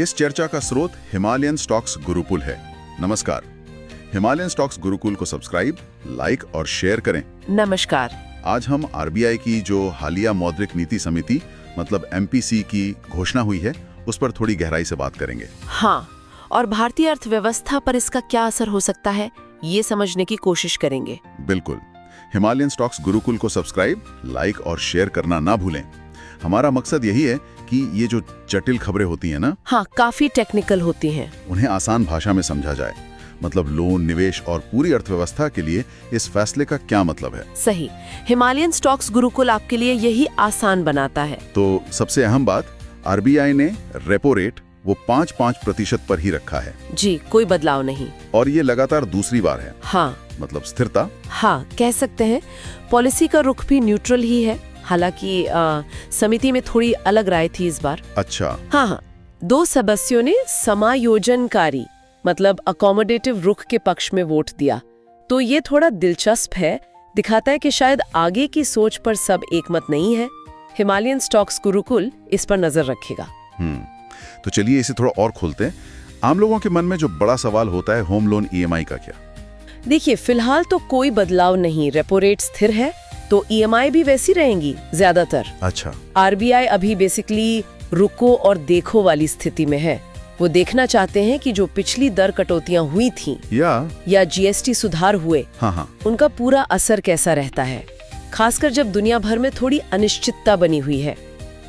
इस चर्चा का स्रोत हिमालयन स्टॉक्स गुरुकुल है। नमस्कार। हिमालयन स्टॉक्स गुरुकुल को सब्सक्राइब, लाइक और शेयर करें। नमस्कार। आज हम आरबीआई की जो हालिया मौद्रिक नीति समिति मतलब एमपीसी की घोषणा हुई है, उस पर थोड़ी गहराई से बात करेंगे। हाँ, और भारतीय अर्थव्यवस्था पर इसका क्या असर हो सकता है, ये समझने की कोशिश करेंगे। बिल्कुल। हिमालयन स्टॉक्स गुरुकुल को सब्सक्राइब, लाइक और शेयर करना ना भूलें। हमारा मकसद यही है कि ये जो जटिल खबरें होती हैं ना, हाँ, काफी टेक्निकल होती हैं, उन्हें आसान भाषा में समझा जाए। मतलब लोन, निवेश और पूरी अर्थव्यवस्था के लिए इस फैसले का क्या मतलब है। सही। हिमालयन स्टॉक्स गुरुकुल आपके लिए यही आसान बनाता है। तो सबसे अहम बात, आरबीआई ने रेपो रेट वो 5% पर ही रखा है। जी, कोई बदलाव नहीं। और ये लगातार दूसरी बार है। हाँ, मतलब स्थिरता। हाँ, कह सकते हैं। पॉलिसी का रुख भी न्यूट्रल ही है। हालांकि समिति में थोड़ी अलग राय थी इस बार। अच्छा। हाँ, 2 सदस्यों ने समायोजनकारी मतलब अकोमोडेटिव रुख के पक्ष में वोट दिया। तो ये थोड़ा दिलचस्प है, दिखाता है कि शायद आगे की सोच पर सब एकमत नहीं है। हिमालयन स्टॉक्स गुरुकुल इस पर नजर रखेगा। तो चलिए इसे थोड़ा और खोलते हैं। आम लोगों के मन में जो बड़ा सवाल होता है, होम लोन ईएमआई का क्या? देखिए, फिलहाल तो कोई बदलाव नहीं, रेपो रेट स्थिर है, तो ईएमआई भी वैसी रहेंगी ज्यादातर। अच्छा। आरबीआई अभी बेसिकली रुको और देखो वाली स्थिति में है। वो देखना चाहते हैं कि जो पिछली दर कटौतियां हुई थीं या जीएसटी सुधार हुए, हाँ, उनका पूरा असर कैसा रहता है, खासकर जब दुनिया भर में थोड़ी अनिश्चितता बनी हुई है।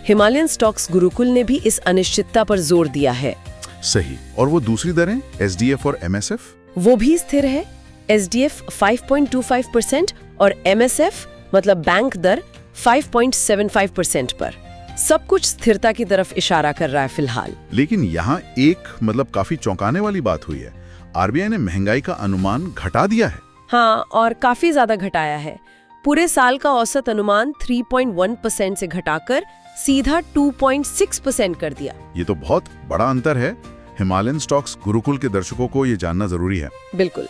हिमालयन स्टॉक्स गुरुकुल ने भी इस अनिश्चितता पर जोर दिया है। सही। और वो दूसरी दरें, एसडीएफ और एमएसएफ? वो भी स्थिर है। एसडीएफ 5.25% और एमएसएफ मतलब बैंक दर 5.75% पर। सब कुछ स्थिरता की तरफ इशारा कर रहा है फिलहाल। लेकिन यहाँ एक मतलब काफी चौंकाने वाली बात हुई है। आरबीआई ने महंगाई का अनुमान घटा दिया है। हाँ, और काफी ज्यादा घटाया है। पूरे साल का औसत अनुमान 3.1% से घटाकर सीधा 2.6% कर दिया। ये तो बहुत बड़ा अंतर है। हिमालयन स्टॉक्स गुरुकुल के दर्शकों को ये जानना जरूरी है। बिल्कुल।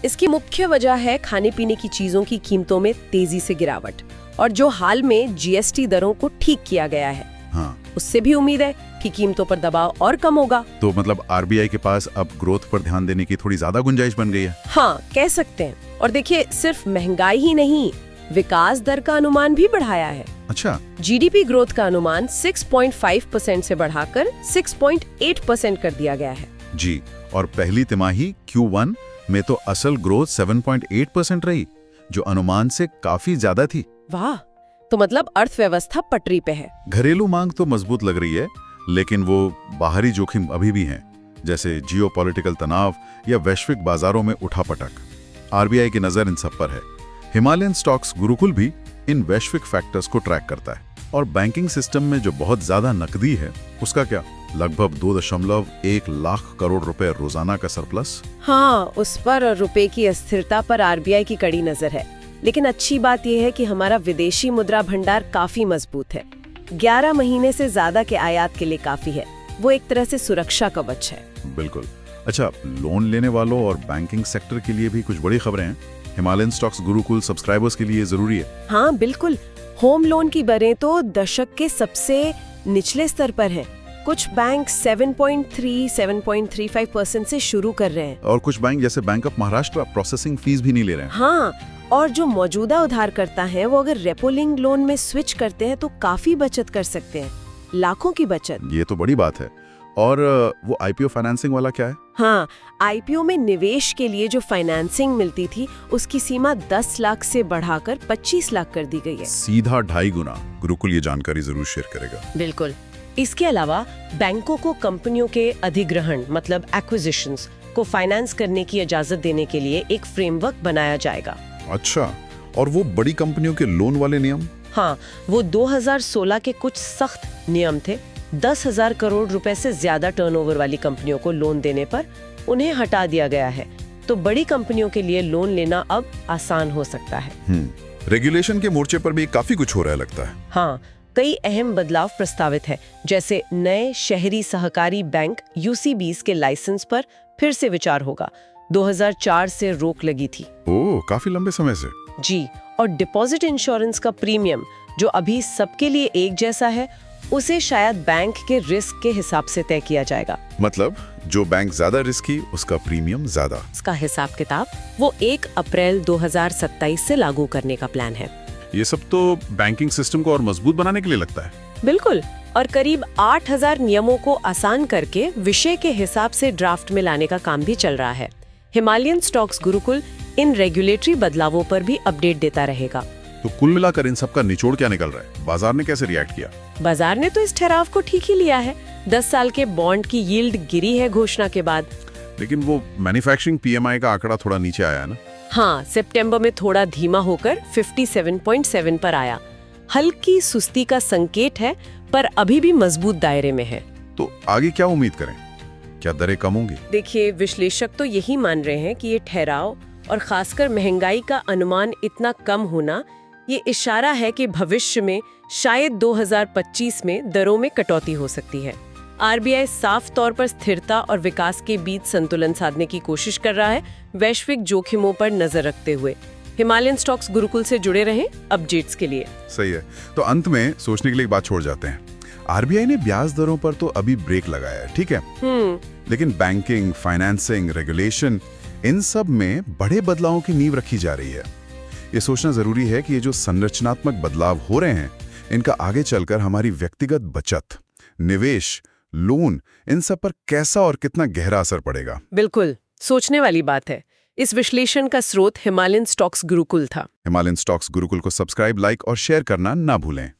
इसकी मुख्य वजह है खाने पीने की चीजों की कीमतों में तेजी से गिरावट, और जो हाल में जीएसटी दरों को ठीक किया गया है। हाँ। उससे भी उम्मीद है कि कीमतों पर दबाव और कम होगा। तो मतलब आरबीआई के पास अब ग्रोथ पर ध्यान देने की थोड़ी ज्यादा गुंजाइश बन गई है। हाँ, कह सकते हैं। और देखिए, सिर्फ महंगाई ही नहीं, विकास दर का अनुमान भी बढ़ाया है। अच्छा। जीडीपी ग्रोथ का अनुमान 6.5% से बढ़ाकर 6.8% कर दिया गया है। जी। और पहली तिमाही Q1 में तो असल ग्रोथ 7.8% रही, जो अनुमान से काफी ज्यादा थी। वाह, तो मतलब अर्थव्यवस्था पटरी पे है। घरेलू मांग तो मजबूत लग रही है, लेकिन वो बाहरी जोखिम अभी भी हैं, जैसे जियोपॉलिटिकल तनाव या वैश्विक बाजारों में उठापटक। आरबीआई की नजर इन सब पर है। हिमालयन स्टॉक्स गुरुकुल भी इन वैश्विक फैक्टर्स को ट्रैक करता है। और बैंकिंग सिस्टम में जो बहुत ज्यादा नकदी है, उसका क्या? लगभग 2.1 लाख करोड़ रुपए रोजाना का सरप्लस। हाँ, उस पर रुपए की अस्थिरता पर आरबीआई की कड़ी नजर है। लेकिन अच्छी बात यह है कि हमारा विदेशी मुद्रा भंडार काफी मजबूत है। 11 महीने से ज्यादा के आयात के लिए काफी है। वो एक तरह से सुरक्षा कवच है। बिल्कुल। अच्छा, लोन लेने वालों और बैंकिंग सेक्टर के लिए भी कुछ बड़ी खबरें हैं। हिमालयन स्टॉक्स गुरुकुल सब्सक्राइबर्स के लिए जरूरी है। हाँ, बिल्कुल। होम लोन की दरें तो दशक के सबसे निचले स्तर पर है। कुछ बैंक 7.35% से शुरू कर रहे हैं। और कुछ बैंक जैसे bank of Maharashtra processing fees भी नहीं ले रहे हैं। हाँ, और जो मौजूदा उधारकर्ता हैं, वो अगर रेपो लिंक लोन में स्विच करते हैं तो काफी बचत कर सकते हैं, लाखों की बचत। ये तो बड़ी बात है। और वो आईपीओ फाइनेंसिंग वाला क्या है? हाँ, आईपीओ में निवेश के लिए जो फाइनेंसिंग मिलती थी, उसकी सीमा 10 लाख से बढ़ाकर 25 लाख कर दी गई है। सीधा 2.5 गुना। गुरुकुल ये जानकारी जरूर शेयर करेगा। बिल्कुल। इसके अलावा बैंकों को कंपनियों के अधिग्रहण मतलब एक्विजिशंस को फाइनेंस करने की इजाजत देने के लिए एक फ्रेमवर्क बनाया जाएगा। अच्छा, और वो बड़ी कंपनियों के लोन वाले नियम? हाँ, वो 2016 के कुछ सख्त नियम थे। 10,000 करोड़ रुपए से ज्यादा टर्नओवर वाली कंपनियों को लोन देने पर उन्हें हटा दिया गया है। तो बड़ी कंपनियों के लिए लोन लेना अब आसान हो सकता है। रेगुलेशन के मोर्चे पर भी काफी कुछ हो रहा है लगता है। हाँ, कई अहम बदलाव प्रस्तावित है, जैसे नए शहरी सहकारी बैंक यूसीबीज के लाइसेंस पर फिर से विचार होगा। 2004 से रोक लगी थी। ओह, काफी लंबे समय से। जी, और डिपॉजिट इंश्योरेंस का प्रीमियम जो अभी सबके लिए एक जैसा है, उसे शायद बैंक के रिस्क के हिसाब से तय किया जाएगा। मतलब जो बैंक ज्यादा रिस्की उसका प्रीमियम ज्यादा। इसका हिसाब किताब वो 1 अप्रैल 2027 से लागू करने का प्लान है। ये सब तो बैंकिंग सिस्टम को और मजबूत बनाने के लिए लगता है। बिल्कुल, और करीब 8000 नियमों को आसान करके विषय के हिसाब से ड्राफ्ट में लाने का काम भी चल रहा है। हिमालयन स्टॉक्स गुरुकुल इन रेगुलेटरी बदलावों पर भी अपडेट देता रहेगा। तो कुल मिलाकर इन सब का निचोड़ क्या निकल रहा है? बाजार ने कैसे रिएक्ट किया? बाजार ने तो इस ठहराव को ठीक ही लिया है। 10 साल के बॉन्ड की यील्ड गिरी है घोषणा के बाद। लेकिन वो मैन्युफैक्चरिंग पीएमआई का आंकड़ा थोड़ा नीचे आया है ना? हाँ, सितंबर में थोड़ा धीमा होकर 57.7 पर आया। हल्की सुस्ती का संकेत है, पर अभी भी मजबूत दायरे में है। तो आगे क्या उम्मीद करें? क्या दरें कम होंगी? देखिए, विश्लेषक तो यही मान रहे हैं कि ये ठहराव और खासकर महंगाई का अनुमान इतना कम होना, ये इशारा है कि भविष्य में शायद 2025 में दरों में कटौती हो सकती है। आरबीआई साफ तौर पर स्थिरता और विकास के बीच संतुलन साधने की कोशिश कर रहा है, वैश्विक जोखिमों पर नजर रखते हुए। हिमालयन स्टॉक्स गुरुकुल से जुड़े रहें अपडेट्स के लिए। सही है। तो अंत में सोचने के लिए एक बात छोड़ जाते हैं। आरबीआई ने ब्याज दरों पर तो अभी ब्रेक लगाया है, ठीक है, लेकिन बैंकिंग, फाइनेंसिंग, रेगुलेशन, इन सब में बड़े बदलावों की नींव रखी जा रही है। ये सोचना जरूरी है कि ये जो संरचनात्मक बदलाव हो रहे हैं, इनका आगे चलकर हमारी व्यक्तिगत बचत, निवेश, लोन, इन सब पर कैसा और कितना गहरा असर पड़ेगा। बिल्कुल सोचने वाली बात है। इस विश्लेषण का स्रोत हिमालयन स्टॉक्स गुरुकुल था। हिमालयन स्टॉक्स गुरुकुल को सब्सक्राइब, लाइक और शेयर करना ना भूलें।